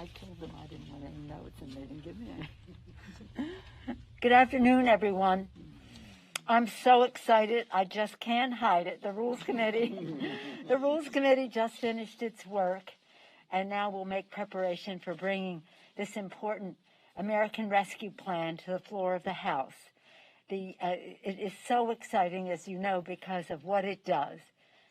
I told them I didn't want any notes, and they didn't give me any. Good afternoon, everyone. I'm so excited. I just can't hide it. The Rules Committee just finished its work, and now we'll make preparation for bringing this important American Rescue Plan to the floor of the House. It is so exciting, as you know, because of what it does.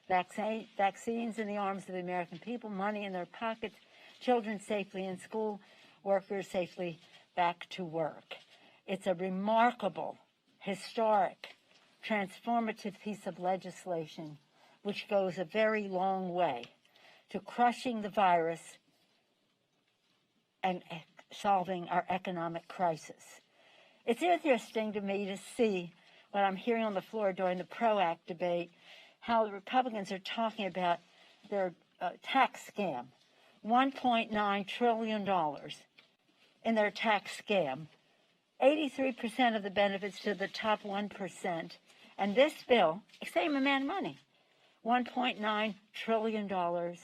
Vaccines in the arms of the American people, money in their pockets, children safely in school, workers safely back to work. It's a remarkable, historic, transformative piece of legislation which goes a very long way to crushing the virus and solving our economic crisis. It's interesting to me to see what I'm hearing on the floor during the PRO Act debate, how the Republicans are talking about their tax scam. $1.9 trillion in their tax scam. 83% of the benefits to the top 1%. And this bill, same amount of money, $1.9 trillion,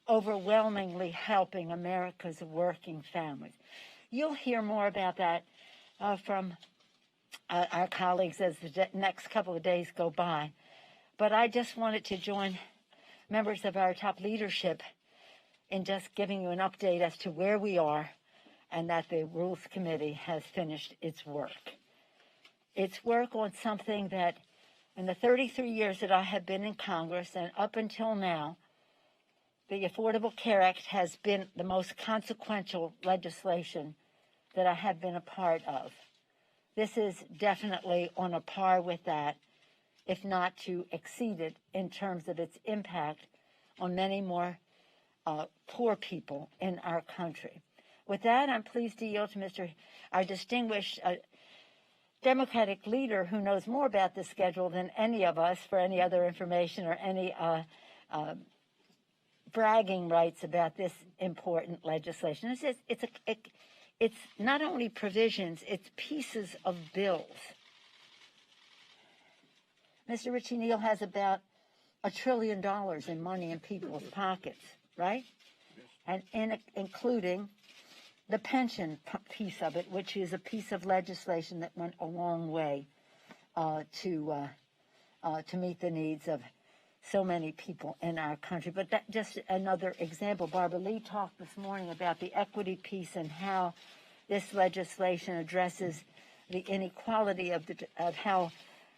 overwhelmingly helping America's working families. You'll hear more about that from our colleagues as the next couple of days go by. But I just wanted to join members of our top leadership in just giving you an update as to where we are and that the Rules Committee has finished its work. Its work on something that in the 33 years that I have been in Congress and up until now, the Affordable Care Act has been the most consequential legislation that I have been a part of. This is definitely on a par with that, if not to exceed it in terms of its impact on many more poor people in our country. With that, I'm pleased to yield to our distinguished Democratic leader who knows more about this schedule than any of us for any other information or any bragging rights about this important legislation. It's not only provisions, it's pieces of bills. Mr. Richie Neal has about $1 trillion in money in people's pockets, right? And including the pension piece of it, which is a piece of legislation that went a long way to meet the needs of so many people in our country. But that just another example. Barbara Lee talked this morning about the equity piece and how this legislation addresses the inequality of how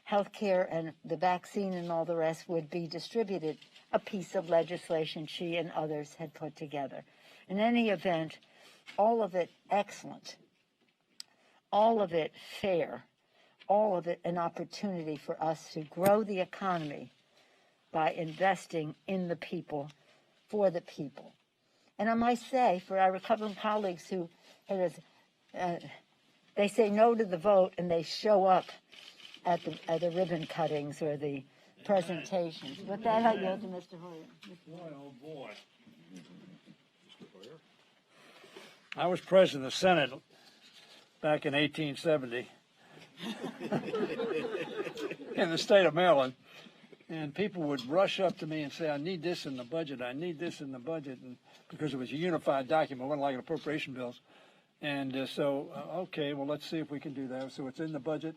health care and the vaccine and all the rest would be distributed, a piece of legislation she and others had put together. In any event, all of it excellent, all of it fair, all of it an opportunity for us to grow the economy by investing in the people, for the people. And I might say, for our Republican colleagues who, they say no to the vote and they show up at the ribbon cuttings or the presentations. With that, I yield to Mr. Hoyer. Boy, oh boy. Mr. Hoyer. I was president of the Senate back in 1870 in the state of Maryland. And people would rush up to me and say, I need this in the budget, I need this in the budget, and because it was a unified document, it wasn't like an appropriation bills. And okay, well, let's see if we can do that. So it's in the budget,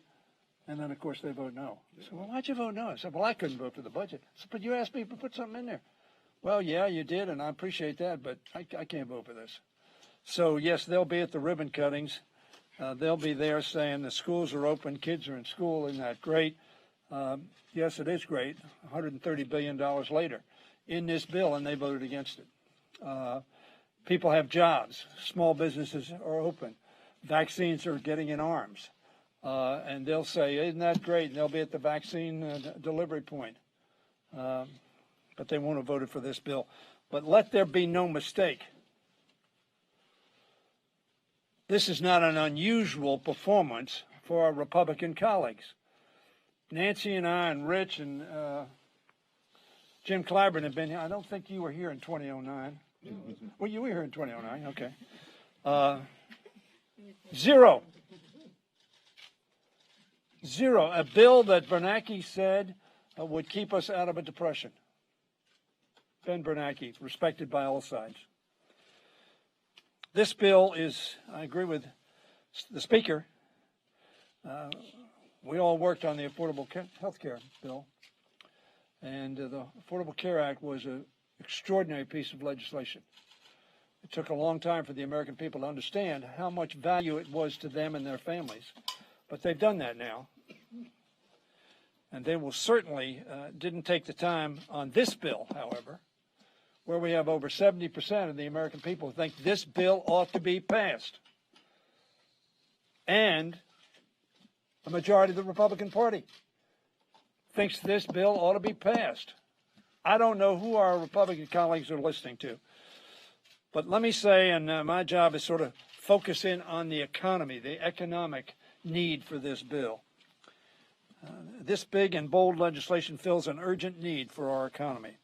and then, of course, they vote no. So, well, why'd you vote no? I said, well, I couldn't vote for the budget. I said, but you asked me to put something in there. Well, yeah, you did, and I appreciate that, but I can't vote for this. So, yes, they'll be at the ribbon cuttings. They'll be there saying the schools are open, kids are in school, isn't that great? Yes, it is great, $130 billion later in this bill, and they voted against it. People have jobs. Small businesses are open. Vaccines are getting in arms. And they'll say, isn't that great? And they'll be at the vaccine delivery point. But they won't have voted for this bill. But let there be no mistake. This is not an unusual performance for our Republican colleagues. Nancy and I and Rich and Jim Clyburn have been here. I don't think you were here in 2009. Well, you were here in 2009. Okay. Zero. A bill that Bernanke said would keep us out of a depression. Ben Bernanke, respected by all sides. This bill is, I agree with the Speaker, we all worked on the Affordable Health Care bill, and the Affordable Care Act was an extraordinary piece of legislation. It took a long time for the American people to understand how much value it was to them and their families, but they've done that now. And they will certainly didn't take the time on this bill, however, where we have over 70% of the American people who think this bill ought to be passed. And a majority of the Republican Party thinks this bill ought to be passed. I don't know who our Republican colleagues are listening to. But let me say, and my job is sort of focus in on the economy, the economic need for this bill. This big and bold legislation fills an urgent need for our economy.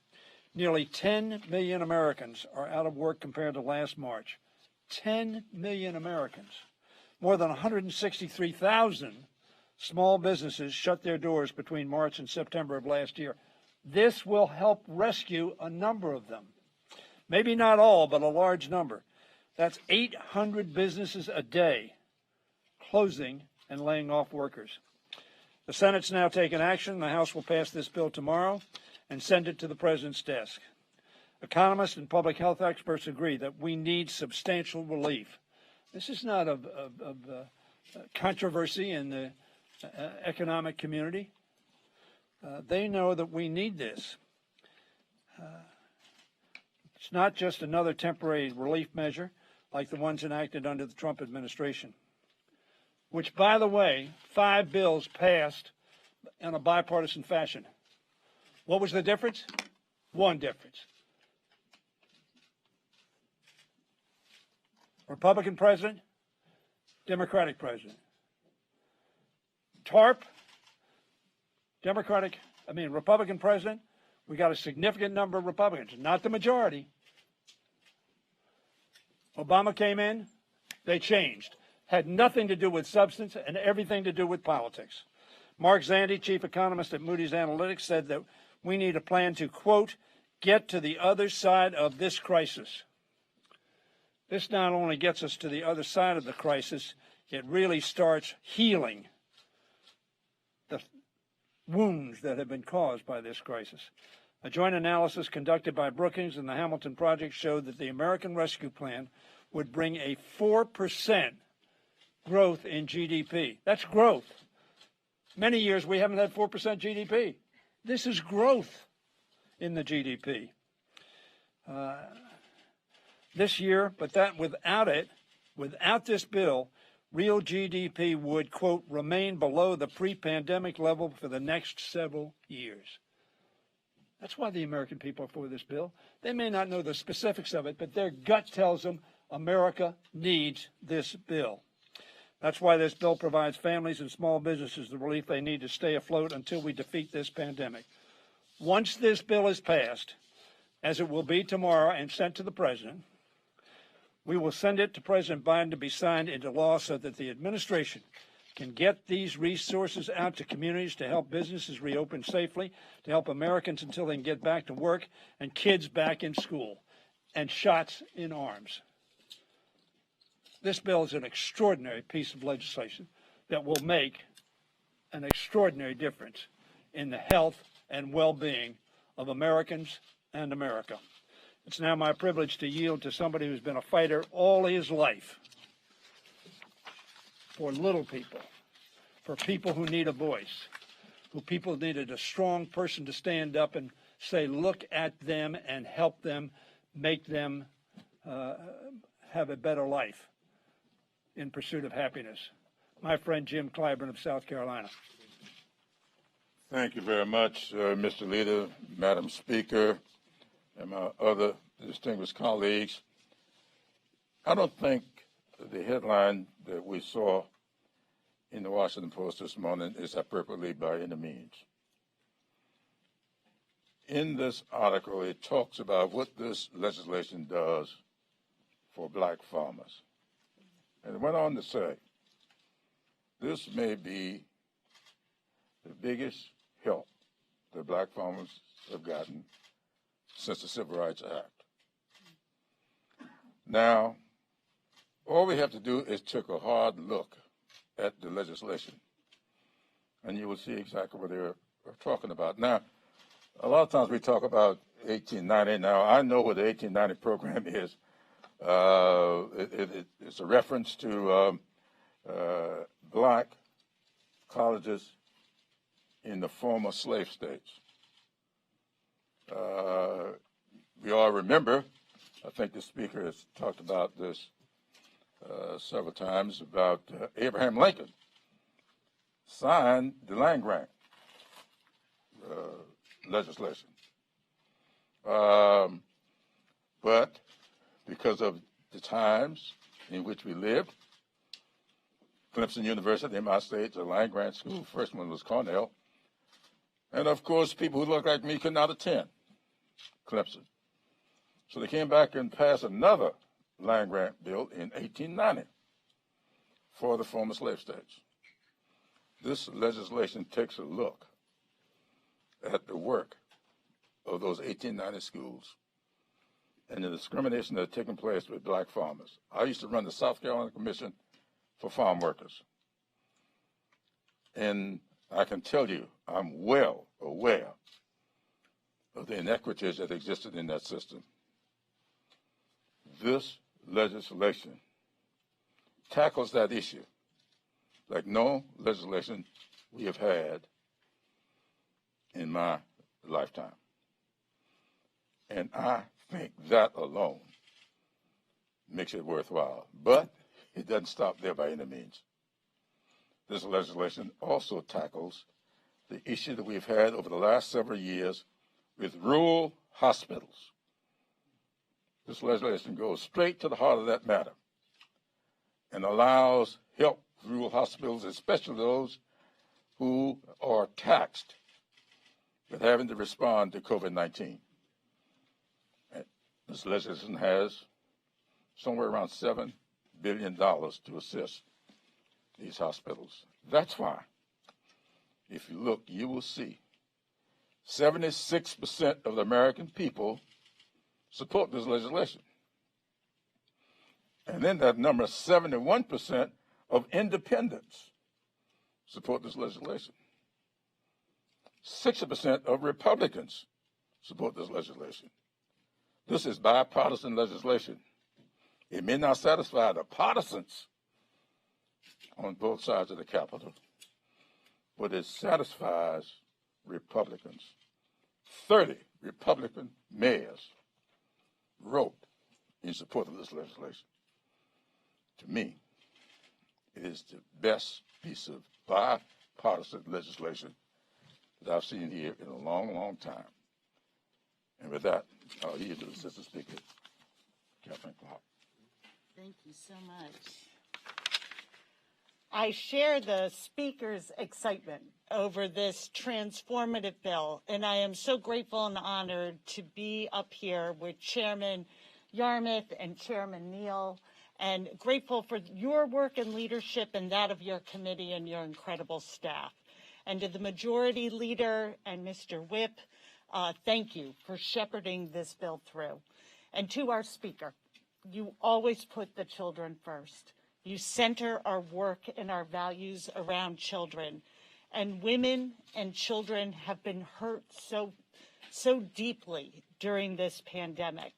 Nearly 10 million Americans are out of work compared to last March. 10 million Americans. More than 163,000 small businesses shut their doors between March and September of last year. This will help rescue a number of them. Maybe not all, but a large number. That's 800 businesses a day closing and laying off workers. The Senate's now taken action. The House will pass this bill tomorrow and send it to the President's desk. Economists and public health experts agree that we need substantial relief. This is not of controversy in the economic community. They know that we need this. It's not just another temporary relief measure like the ones enacted under the Trump administration, which, by the way, 5 bills passed in a bipartisan fashion. What was the difference? One difference. Republican president, Democratic president. TARP, Republican president, we got a significant number of Republicans, not the majority. Obama came in, they changed. Had nothing to do with substance and everything to do with politics. Mark Zandi, chief economist at Moody's Analytics, said that we need a plan to, quote, get to the other side of this crisis. This not only gets us to the other side of the crisis, it really starts healing the wounds that have been caused by this crisis. A joint analysis conducted by Brookings and the Hamilton Project showed that the American Rescue Plan would bring a 4% growth in GDP. That's growth. Many years we haven't had 4% GDP. This is growth in the GDP. This year, but that without this bill, real GDP would, quote, remain below the pre-pandemic level for the next several years. That's why the American people are for this bill. They may not know the specifics of it, but their gut tells them America needs this bill. That's why this bill provides families and small businesses the relief they need to stay afloat until we defeat this pandemic. Once this bill is passed, as it will be tomorrow and sent to the President, we will send it to President Biden to be signed into law so that the administration can get these resources out to communities to help businesses reopen safely, to help Americans until they can get back to work, and kids back in school, and shots in arms. This bill is an extraordinary piece of legislation that will make an extraordinary difference in the health and well-being of Americans and America. It's now my privilege to yield to somebody who's been a fighter all his life for little people, for people who need a voice, who people needed a strong person to stand up and say, look at them and help them, make them have a better life in pursuit of happiness. My friend Jim Clyburn of South Carolina. Thank you very much, Mr. Leader, Madam Speaker, and my other distinguished colleagues. I don't think the headline that we saw in the Washington Post this morning is hyperbole by any means. In this article, it talks about what this legislation does for black farmers. And it went on to say, this may be the biggest help that black farmers have gotten since the Civil Rights Act. Now, all we have to do is take a hard look at the legislation, and you will see exactly what they're talking about. Now, a lot of times we talk about 1890. Now, I know what the 1890 program is. It's a reference to black colleges in the former slave states. We all remember, I think the speaker has talked about this several times, about Abraham Lincoln signed the land grant legislation. But because of the times in which we lived, Clemson University in my state, a land grant school, first one was Cornell, and of course people who look like me could not attend Clemson. So they came back and passed another land grant bill in 1890 for the former slave states. This legislation takes a look at the work of those 1890 schools and the discrimination that had taken place with black farmers. I used to run the South Carolina Commission for Farm Workers. And I can tell you, I'm well aware of the inequities that existed in that system. This legislation tackles that issue like no legislation we have had in my lifetime. And I think that alone makes it worthwhile. But it doesn't stop there by any means. This legislation also tackles the issue that we've had over the last several years with rural hospitals. This legislation goes straight to the heart of that matter and allows help rural hospitals, especially those who are taxed with having to respond to COVID-19. This legislation has somewhere around $7 billion to assist these hospitals. That's why, if you look, you will see 76% of the American people support this legislation. And then that number, 71% of independents support this legislation. 60% of Republicans support this legislation. This is bipartisan legislation. It may not satisfy the partisans on both sides of the Capitol, but it satisfies Republicans. 30 Republican mayors wrote in support of this legislation. To me, it is the best piece of bipartisan legislation that I've seen here in a long, long time. And with that, I'll yield to the Assistant Speaker, Catherine Clark. Thank you so much. I share the Speaker's excitement over this transformative bill, and I am so grateful and honored to be up here with Chairman Yarmuth and Chairman Neal, and grateful for your work and leadership and that of your committee and your incredible staff. And to the Majority Leader and Mr. Whip, thank you for shepherding this bill through. And to our Speaker, you always put the children first. You center our work and our values around children. And women and children have been hurt so deeply during this pandemic.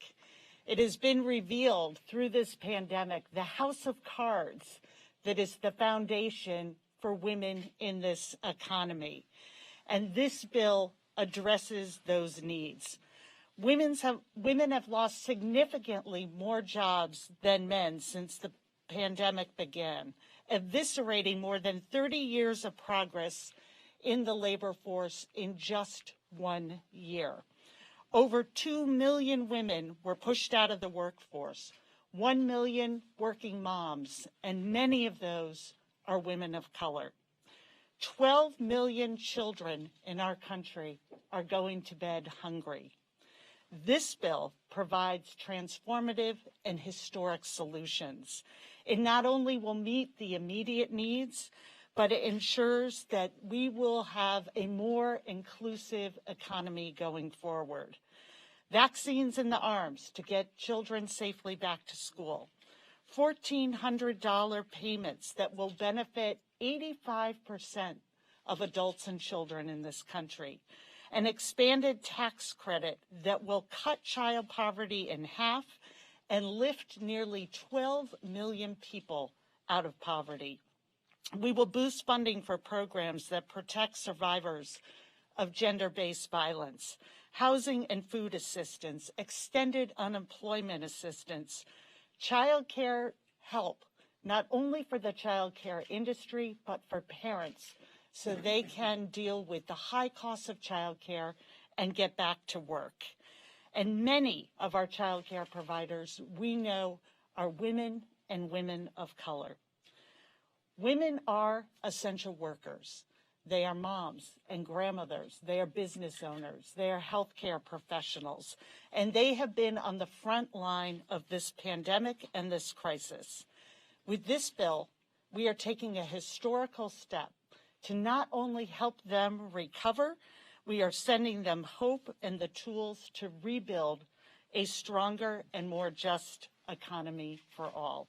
It has been revealed through this pandemic the house of cards that is the foundation for women in this economy. And this bill addresses those needs. Women have lost significantly more jobs than men since the pandemic began, eviscerating more than 30 years of progress in the labor force in just 1 year. Over 2 million women were pushed out of the workforce, 1 million working moms, and many of those are women of color. 12 million children in our country are going to bed hungry. This bill provides transformative and historic solutions. It not only will meet the immediate needs, but it ensures that we will have a more inclusive economy going forward. Vaccines in the arms to get children safely back to school. $1,400 payments that will benefit 85% of adults and children in this country, an expanded tax credit that will cut child poverty in half and lift nearly 12 million people out of poverty. We will boost funding for programs that protect survivors of gender-based violence, housing and food assistance, extended unemployment assistance, child care help, not only for the child care industry, but for parents, so they can deal with the high costs of child care and get back to work. And many of our child care providers we know are women and women of color. Women are essential workers. They are moms and grandmothers. They are business owners. They are healthcare professionals. And they have been on the front line of this pandemic and this crisis. With this bill, we are taking a historical step to not only help them recover, we are sending them hope and the tools to rebuild a stronger and more just economy for all.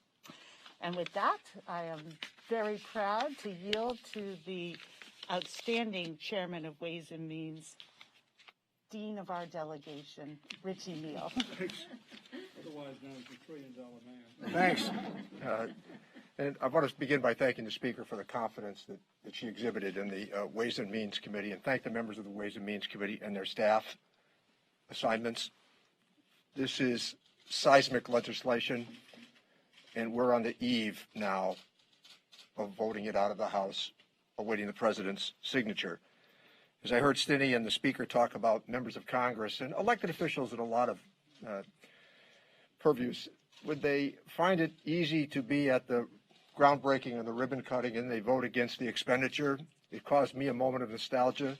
And with that, I am very proud to yield to the outstanding Chairman of Ways and Means, Dean of our delegation, Richie Neal. Thanks. Otherwise known as the $1 trillion man. Thanks. And I want to begin by thanking the Speaker for the confidence that she exhibited in the Ways and Means Committee, and thank the members of the Ways and Means Committee and their staff assignments. This is seismic legislation, and we're on the eve now of voting it out of the House, awaiting the President's signature. As I heard Stinney and the Speaker talk about members of Congress and elected officials in a lot of purviews, would they find it easy to be at the groundbreaking and the ribbon cutting and they vote against the expenditure? It caused me a moment of nostalgia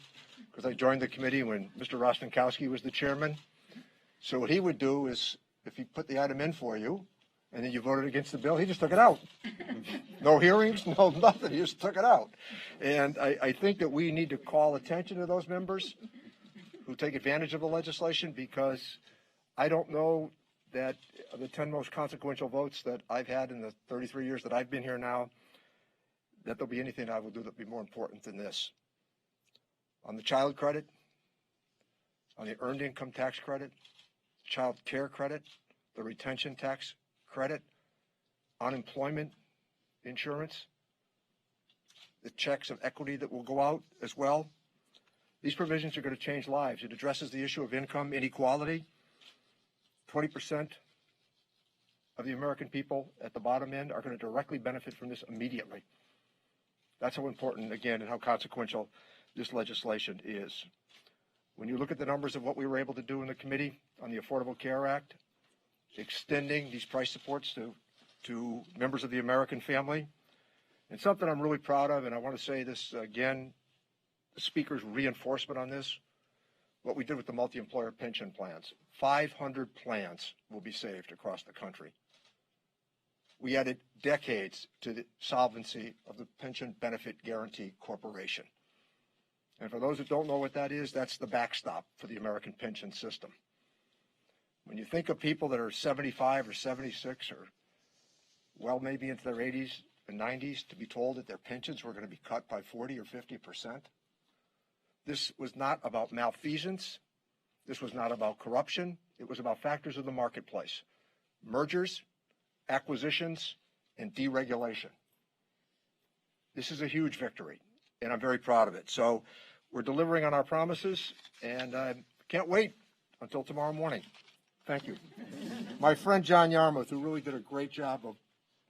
because I joined the committee when Mr. Rostenkowski was the chairman. So what he would do is, if he put the item in for you and then you voted against the bill, he just took it out. No hearings, no nothing, he just took it out. And I think that we need to call attention to those members who take advantage of the legislation, because I don't know that the 10 most consequential votes that I've had in the 33 years that I've been here now, that there'll be anything I will do that'll be more important than this. On the child credit, on the earned income tax credit, child care credit, the retention tax credit, unemployment insurance, the checks of equity that will go out as well. These provisions are going to change lives. It addresses the issue of income inequality. 20% of the American people at the bottom end are going to directly benefit from this immediately. That's how important, again, and how consequential this legislation is. When you look at the numbers of what we were able to do in the committee on the Affordable Care Act, extending these price supports to members of the American family, and something I'm really proud of, and I want to say this again, the Speaker's reinforcement on this, what we did with the multi-employer pension plans. 500 plans will be saved across the country. We added decades to the solvency of the Pension Benefit Guaranty Corporation. And for those that don't know what that is, that's the backstop for the American pension system. When you think of people that are 75 or 76 or, well, maybe into their 80s and 90s, to be told that their pensions were going to be cut by 40 or 50%, this was not about malfeasance. This was not about corruption. It was about factors of the marketplace: mergers, acquisitions, and deregulation. This is a huge victory, and I'm very proud of it. So we're delivering on our promises, and I can't wait until tomorrow morning. Thank you. My friend John Yarmouth, who really did a great job of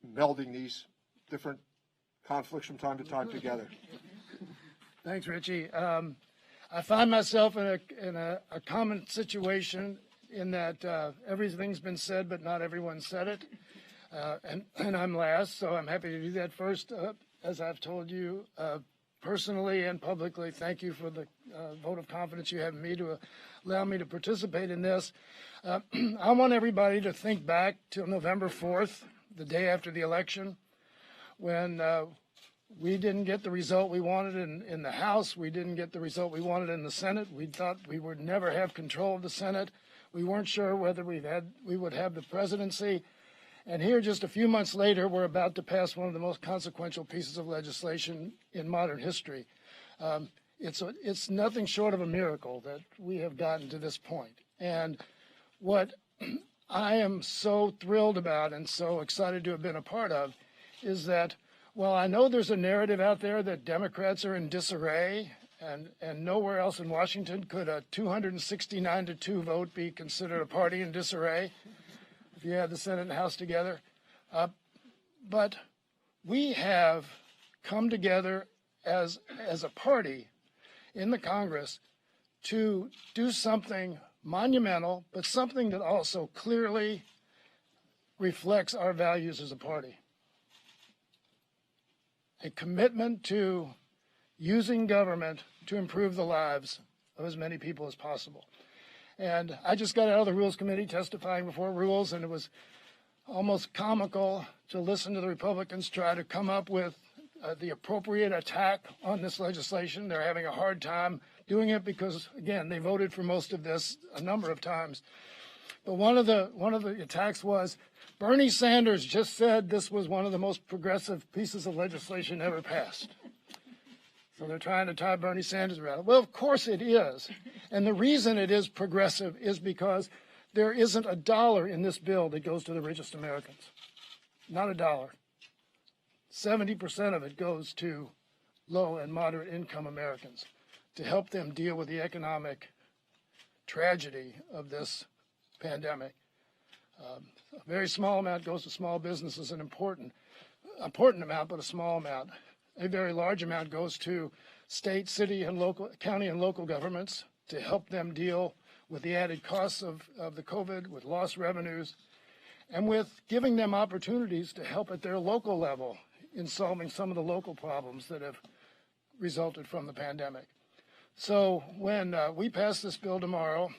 melding these different conflicts from time to time together. Thanks, Richie. I find myself in a common situation in that everything's been said, but not everyone said it. And I'm last, so I'm happy to do that first. As I've told you personally and publicly, thank you for the vote of confidence you have in me to allow me to participate in this. I want everybody to think back to November 4th, the day after the election, when we didn't get the result we wanted in the House. We didn't get the result we wanted in the Senate. We thought we would never have control of the Senate. We weren't sure whether we would have the presidency. And here, just a few months later, we're about to pass one of the most consequential pieces of legislation in modern history. It's nothing short of a miracle that we have gotten to this point. And what I am so thrilled about and so excited to have been a part of is that while I know there's a narrative out there that Democrats are in disarray and nowhere else in Washington could a 269-2 vote be considered a party in disarray if you had the Senate and House together. But we have come together as a party in the Congress to do something monumental, but something that also clearly reflects our values as a party. A commitment to using government to improve the lives of as many people as possible. And I just got out of the Rules Committee testifying before Rules, and it was almost comical to listen to the Republicans try to come up with the appropriate attack on this legislation. They're having a hard time doing it because, again, they voted for most of this a number of times. But one of the attacks was Bernie Sanders just said this was one of the most progressive pieces of legislation ever passed. So they're trying to tie Bernie Sanders around it. Well, of course it is. And the reason it is progressive is because there isn't a dollar in this bill that goes to the richest Americans. Not a dollar. 70% of it goes to low and moderate income Americans to help them deal with the economic tragedy of this pandemic. A very small amount goes to small businesses, an important amount, but a small amount. A very large amount goes to state, city, and local, county and local governments to help them deal with the added costs of the COVID, with lost revenues, and with giving them opportunities to help at their local level in solving some of the local problems that have resulted from the pandemic. So when we pass this bill tomorrow,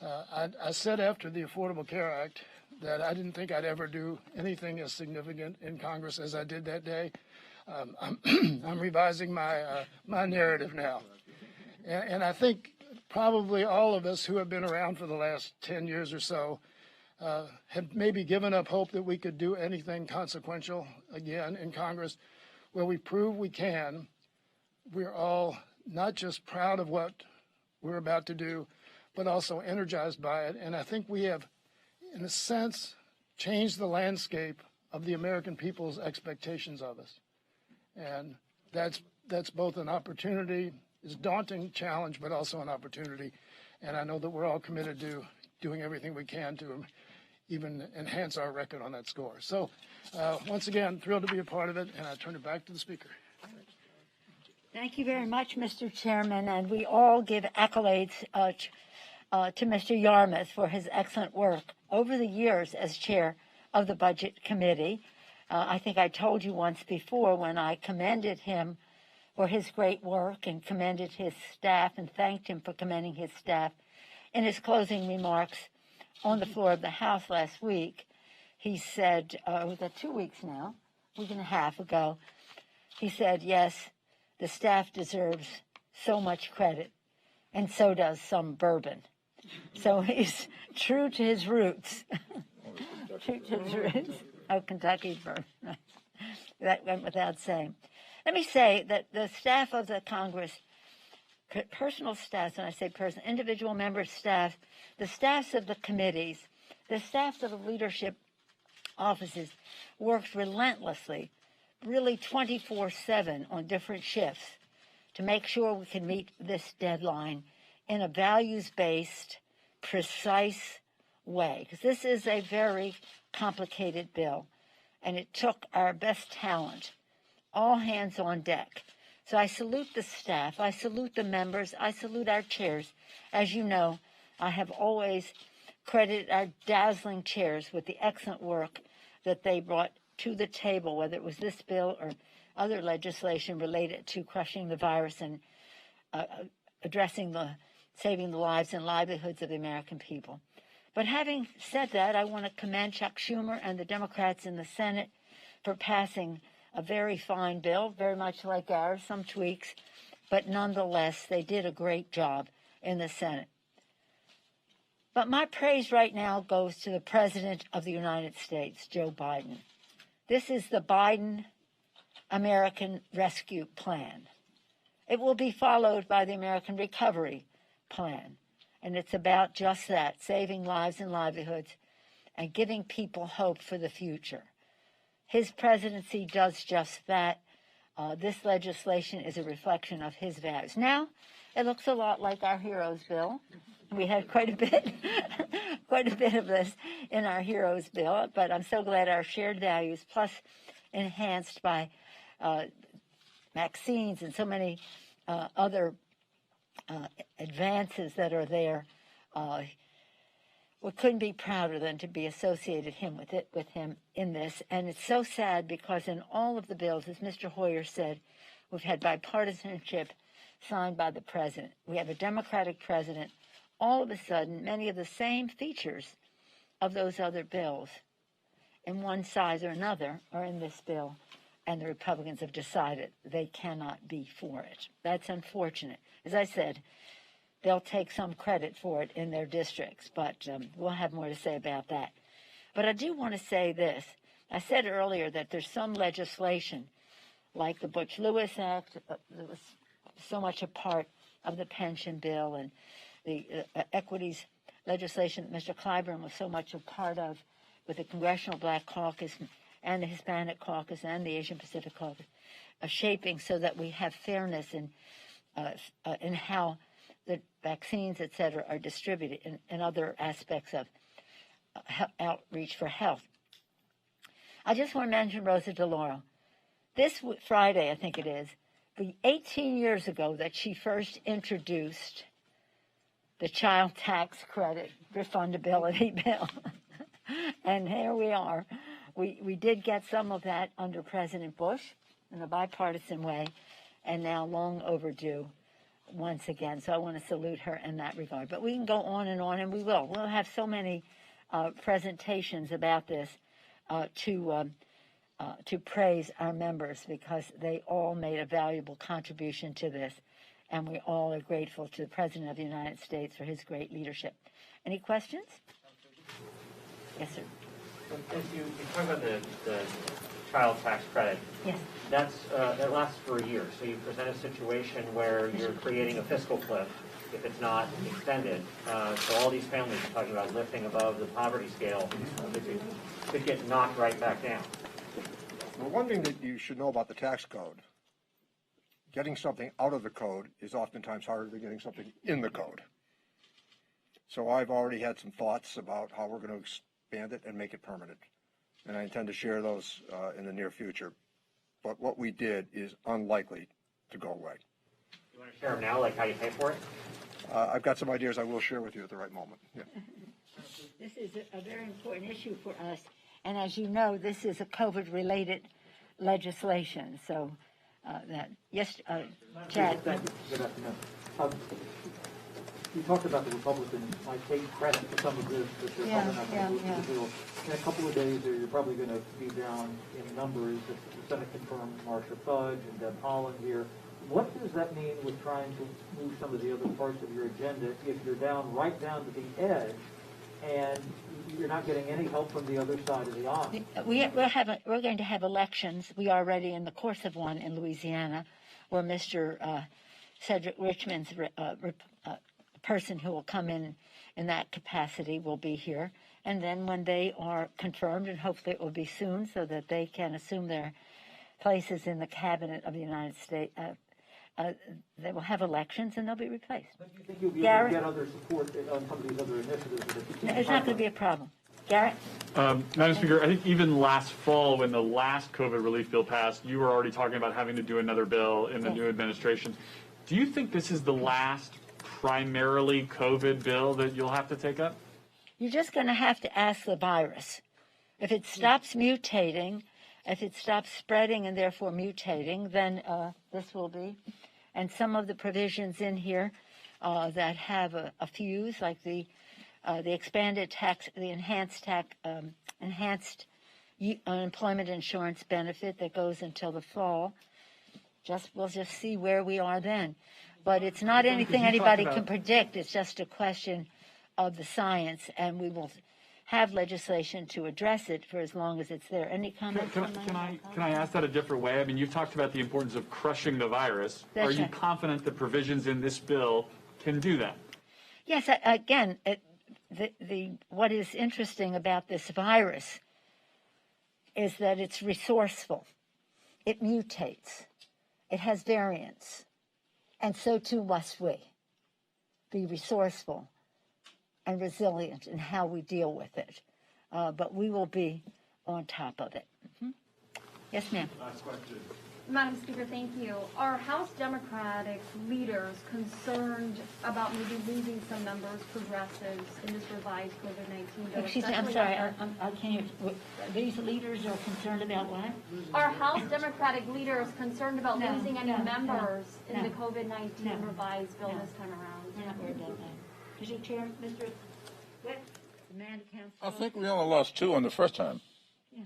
I said after the Affordable Care Act that I didn't think I'd ever do anything as significant in Congress as I did that day. I'm revising my narrative now. And I think probably all of us who have been around for the last 10 years or so have maybe given up hope that we could do anything consequential again in Congress. Where we prove we can, we're all not just proud of what we're about to do, but also energized by it. And I think we have, in a sense, changed the landscape of the American people's expectations of us. And that's both an opportunity, it's a daunting challenge, but also an opportunity. And I know that we're all committed to doing everything we can to even enhance our record on that score. So once again, thrilled to be a part of it, and I turn it back to the Speaker. Thank you very much, Mr. Chairman, and we all give accolades to Mr. Yarmouth for his excellent work over the years as chair of the Budget Committee. I think I told you once before when I commended him for his great work and commended his staff and thanked him for commending his staff. In his closing remarks on the floor of the House last week, he said, was that 2 weeks now, a week and a half ago, he said, yes, the staff deserves so much credit, and so does some bourbon. So he's true to his roots. True to his roots. Oh, Kentucky bourbon. That went without saying. Let me say that the staff of the Congress, personal staff, when I say personal, individual member staff, the staffs of the committees, the staffs of the leadership offices worked relentlessly, really 24/7 on different shifts to make sure we could meet this deadline in a values-based, precise way. Because this is a very complicated bill, and it took our best talent, all hands on deck. So I salute the staff, I salute the members, I salute our chairs. As you know, I have always credited our dazzling chairs with the excellent work that they brought to the table, whether it was this bill or other legislation related to crushing the virus and saving the lives and livelihoods of the American people. But having said that, I want to commend Chuck Schumer and the Democrats in the Senate for passing a very fine bill, very much like ours, some tweaks, but nonetheless, they did a great job in the Senate. But my praise right now goes to the President of the United States, Joe Biden. This is the Biden American Rescue Plan. It will be followed by the American Recovery Plan. And it's about just that, saving lives and livelihoods and giving people hope for the future. His presidency does just that. This legislation is a reflection of his values. Now, it looks a lot like our Heroes Bill. We had quite a bit of this in our Heroes Bill, but I'm so glad our shared values, plus enhanced by vaccines and so many other advances that are there, we couldn't be prouder than to be associated with him in this. And it's so sad because in all of the bills, as Mr. Hoyer said, we've had bipartisanship signed by the president. We have a Democratic president. All of a sudden, many of the same features of those other bills, in one size or another, are in this bill, and the Republicans have decided they cannot be for it. That's unfortunate. As I said, they'll take some credit for it in their districts, but we'll have more to say about that. But I do want to say this. I said earlier that there's some legislation, like the Butch-Lewis Act, that was so much a part of the pension bill, and the equities legislation that Mr. Clyburn was so much a part of with the Congressional Black Caucus and the Hispanic Caucus and the Asian Pacific Caucus, shaping so that we have fairness in how the vaccines, et cetera, are distributed and other aspects of outreach for health. I just want to mention Rosa DeLauro. This Friday, I think it is, be 18 years ago that she first introduced the child tax credit refundability bill. And here we are. We did get some of that under President Bush in a bipartisan way, and now long overdue once again. So I want to salute her in that regard. But we can go on, and we will. We'll have so many presentations about this to praise our members, because they all made a valuable contribution to this. And we all are grateful to the President of the United States for his great leadership. Any questions? Yes, sir. As you talk about the child tax credit, Yes. that lasts for a year. So you present a situation where you're creating a fiscal cliff if it's not extended. So all these families you're talking about lifting above the poverty scale could get knocked right back down. Well, one thing that you should know about the tax code, getting something out of the code is oftentimes harder than getting something in the code. So I've already had some thoughts about how we're going to expand it and make it permanent. And I intend to share those in the near future. But what we did is unlikely to go away. You want to share them now, like how you pay for it? I've got some ideas I will share with you at the right moment. Yeah. This is a very important issue for us. And as you know, this is a COVID-related legislation. So Chad. Good afternoon. You talked about the Republicans might take credit for some of this, but they're probably not going to move the bill. In a couple of days, you're probably going to be down in numbers. If the Senate confirms Marsha Fudge and Deb Haaland here, what does that mean with trying to move some of the other parts of your agenda if you're right down to the edge and you're not getting any help from the other side of the aisle? We're going to have elections. We are already in the course of one in Louisiana, where Mr. Cedric Richmond's person who will come in that capacity will be here. And then when they are confirmed, and hopefully it will be soon so that they can assume their places in the cabinet of the United States, they will have elections and they'll be replaced. But do you think you'll be able to get other support on some of these other initiatives? It's not going to be a problem. Garrett? Madam Speaker, I think even last fall when the last COVID relief bill passed, you were already talking about having to do another bill in the new administration. Do you think this is the last primarily COVID bill that you'll have to take up? You're just going to have to ask the virus. If it stops mutating, if it stops spreading and therefore mutating, then this will be. And some of the provisions in here that have a fuse, like the expanded tax, the enhanced unemployment insurance benefit that goes until the fall. We'll just see where we are then. But it's not anything anybody can predict. It's just a question of the science, and we will have legislation to address it for as long as it's there. Any comments? Can I ask that a different way? I mean, you've talked about the importance of crushing the virus. That's Are you right. confident that provisions in this bill can do that? Yes, again, what is interesting about this virus is that it's resourceful. It mutates. It has variants. And so too must we be resourceful and resilient in how we deal with it. But we will be on top of it. Mm-hmm. Yes, ma'am. Last question. Madam Speaker, thank you. Are House Democratic leaders concerned about maybe losing some members, progressives, in this revised COVID-19 bill? Excuse me, I'm sorry, I can't. These leaders are concerned about what? Are House Democratic leaders concerned about No, losing any no, members no, in no. the COVID-19 revised bill No. this time around? We're not worried about that. Is your chair, Mr. Witt, the man who counts? I think we only lost 2 on the first time. Yeah.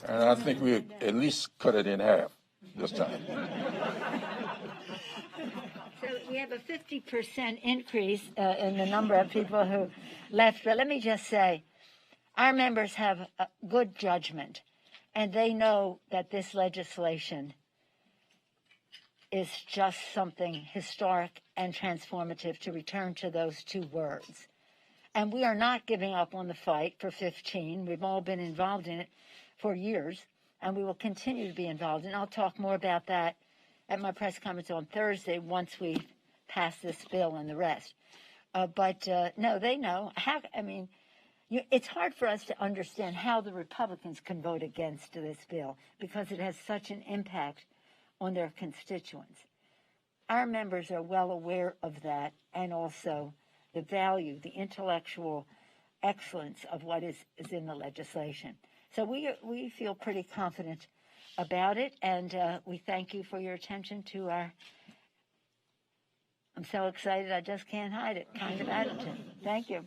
And I think we at least cut it in half this time. So we have a 50% increase in the number of people who left. But let me just say, our members have a good judgment, and they know that this legislation is just something historic and transformative, to return to those 2 words. And we are not giving up on the fight for 15. We've all been involved in it for years, and we will continue to be involved. And I'll talk more about that at my press conference on Thursday once we pass this bill and the rest. But no, they know. It's hard for us to understand how the Republicans can vote against this bill because it has such an impact on their constituents. Our members are well aware of that, and also the value, the intellectual excellence of what is in the legislation. So we feel pretty confident about it, and we thank you for your attention to our, I'm so excited I just can't hide it, kind of attitude. Thank you.